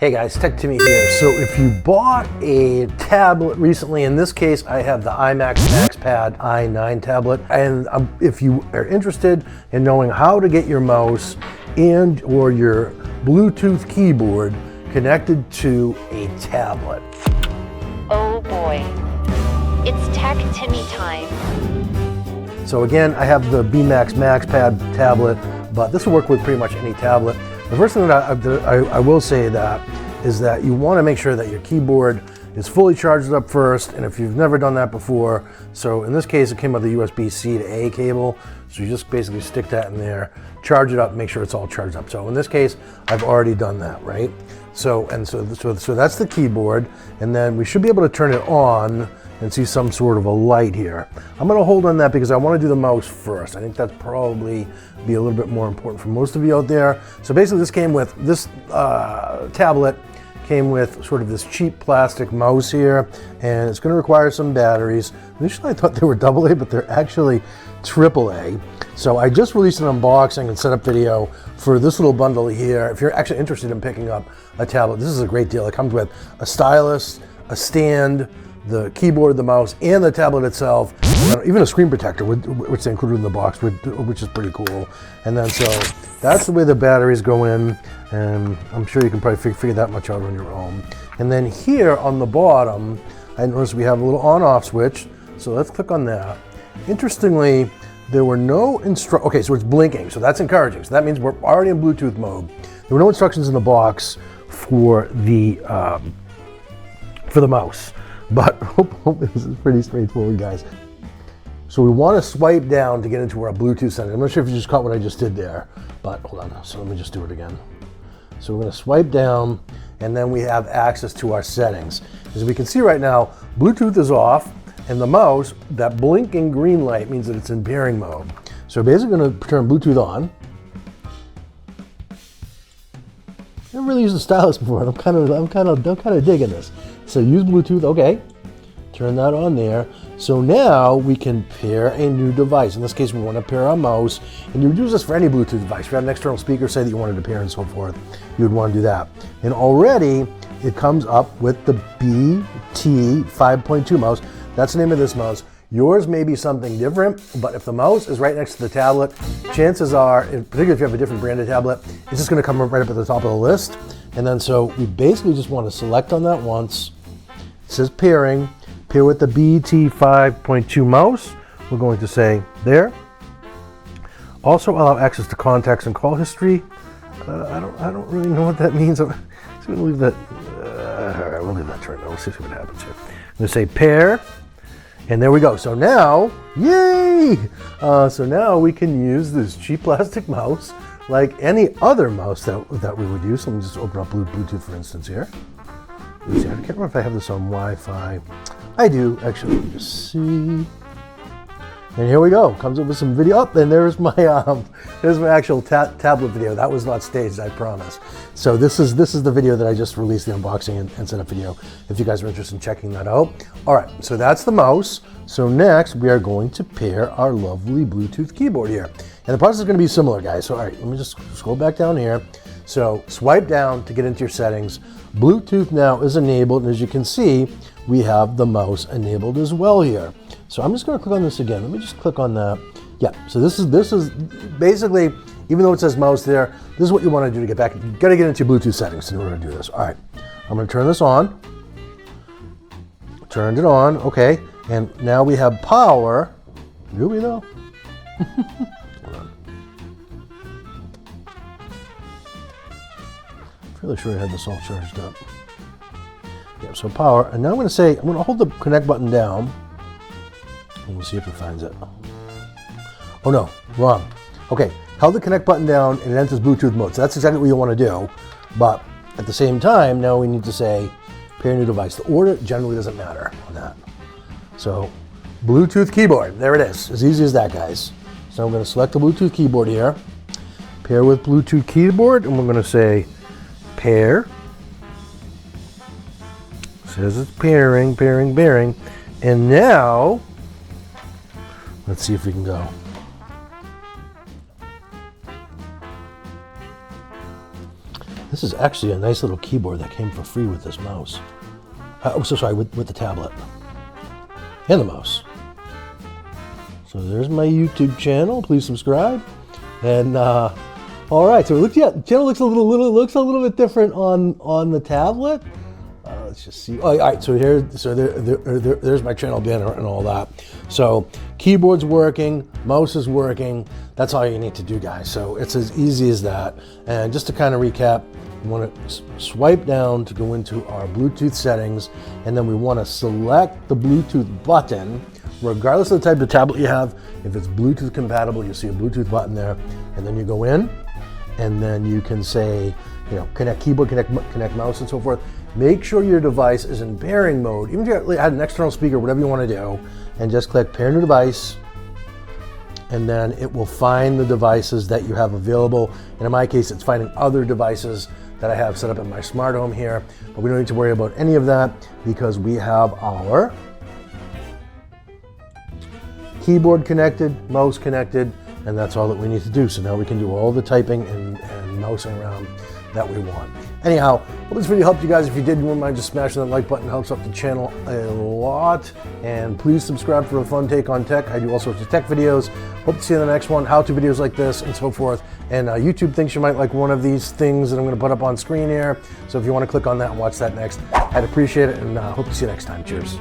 Hey guys, Tech Timmy here. So if you bought a tablet recently, in this case I have the iMac MaxPad i9 tablet, and if you are interested in knowing how to get your mouse and or your Bluetooth keyboard connected to a tablet. Oh boy, it's Tech Timmy time. So again, I have the BMax MaxPad tablet, but this will work with pretty much any tablet. The first thing that I will say is that you want to make sure that your keyboard is fully charged up first, and if you've never done that before, so in this case it came with a USB-C to A cable, so you just basically stick that in there, charge it up, make sure it's all charged up. So in this case, I've already done that, right? So that's the keyboard, and then we should be able to turn it on and see some sort of a light here. I'm gonna hold on that because I wanna do the mouse first. I think that's probably be a little bit more important for most of you out there. So basically this came with, this tablet came with sort of this cheap plastic mouse here, and it's gonna require some batteries. Initially I thought they were AA, but they're actually AAA. So I just released an unboxing and setup video for this little bundle here. If you're actually interested in picking up a tablet, this is a great deal. It comes with a stylus, a stand, the keyboard, the mouse, and the tablet itself, even a screen protector, which they included in the box, which is pretty cool. And then so that's the way the batteries go in, and I'm sure you can probably figure that much out on your own. And then here on the bottom, I noticed we have a little on-off switch, so let's click on that. Interestingly, there were no okay, so it's blinking, so that's encouraging. So that means we're already in Bluetooth mode. There were no instructions in the box for the mouse. But hope this is pretty straightforward, guys. So we want to swipe down to get into our Bluetooth settings. I'm not sure if you just caught what I just did there, but hold on. So let me just do it again. So we're going to swipe down, and then we have access to our settings. As we can see right now, Bluetooth is off, and the mouse, that blinking green light means that it's in pairing mode. So we're basically going to turn Bluetooth on. I've never really used a stylus before, and I'm kind of digging this. So use Bluetooth, okay. Turn that on there. So now we can pair a new device. In this case, we want to pair our mouse, and you would use this for any Bluetooth device. If you have an external speaker, say that you wanted to pair and so forth, you would want to do that. And already it comes up with the BT 5.2 mouse. That's the name of this mouse. Yours may be something different, but if the mouse is right next to the tablet, chances are, particularly if you have a different branded tablet, it's just going to come right up at the top of the list. And then so we basically just want to select on that once. It says pairing, pair with the BT 5.2 mouse. We're going to say there. Also allow access to contacts and call history. I don't really know what that means. I'm just going to leave that. All right, we'll leave that turned on. We'll see what happens here. I'm going to say pair. And there we go. So now, yay! So now we can use this cheap plastic mouse like any other mouse that we would use. So let me just open up Bluetooth, for instance, here. Let's see, I can't remember if I have this on Wi-Fi. I do, actually. Let me just see. And here we go. Comes up with some video. Oh, and there's my actual tablet video. That was not staged, I promise. So this is the video that I just released, the unboxing and setup video, if you guys are interested in checking that out. All right, so that's the mouse. So next, we are going to pair our lovely Bluetooth keyboard here. And the process is going to be similar, guys. So all right, let me just scroll back down here. So swipe down to get into your settings. Bluetooth now is enabled, and as you can see, we have the mouse enabled as well here. So I'm just going to click on this again. Let me just click on that. Yeah, so this is basically, even though it says mouse there, this is what you want to do to get back. You got to get into Bluetooth settings in order to do this. All right, I'm going to turn this on. Turned it on, okay. And now we have power. Do we though? Hold on. Fairly sure I had this all charged up. Yeah, so power, and now I'm going to hold the connect button down, and we'll see if it finds it. Oh no, wrong. Okay, held the connect button down, and it enters Bluetooth mode. So that's exactly what you want to do, but at the same time, now we need to say pair new device. The order generally doesn't matter on that. So Bluetooth keyboard, there it is, as easy as that, guys. So I'm going to select the Bluetooth keyboard here, pair with Bluetooth keyboard, and we're going to say pair. Says it's pairing, and now let's see if we can go. This This is actually a nice little keyboard that came for free with this mouse. With the tablet and the mouse. So there's my YouTube channel. Please subscribe. And all right, so the channel looks a little bit different on the tablet. Let's just see. Oh, all right. So there's my channel banner and all that. So keyboard's working, mouse is working. That's all you need to do, guys. So it's as easy as that. And just to kind of recap, we want to swipe down to go into our Bluetooth settings, and then we want to select the Bluetooth button, regardless of the type of tablet you have. If it's Bluetooth compatible, you'll see a Bluetooth button there, and then you go in, and then you can say, connect keyboard, connect mouse, and so forth. Make sure your device is in pairing mode, even if you had an external speaker, whatever you want to do, and just click pair new device, and then it will find the devices that you have available. And in my case, it's finding other devices that I have set up in my smart home here, but we don't need to worry about any of that because we have our keyboard connected, mouse connected, and that's all that we need to do. So now we can do all the typing and mousing around that we want. Anyhow, hope this video helped you guys. If you did, you wouldn't mind just smashing that like button. It helps out the channel a lot. And please subscribe for a fun take on tech. I do all sorts of tech videos. Hope to see you in the next one, how-to videos like this and so forth. And YouTube thinks you might like one of these things that I'm going to put up on screen here. So if you want to click on that and watch that next, I'd appreciate it, and hope to see you next time. Cheers.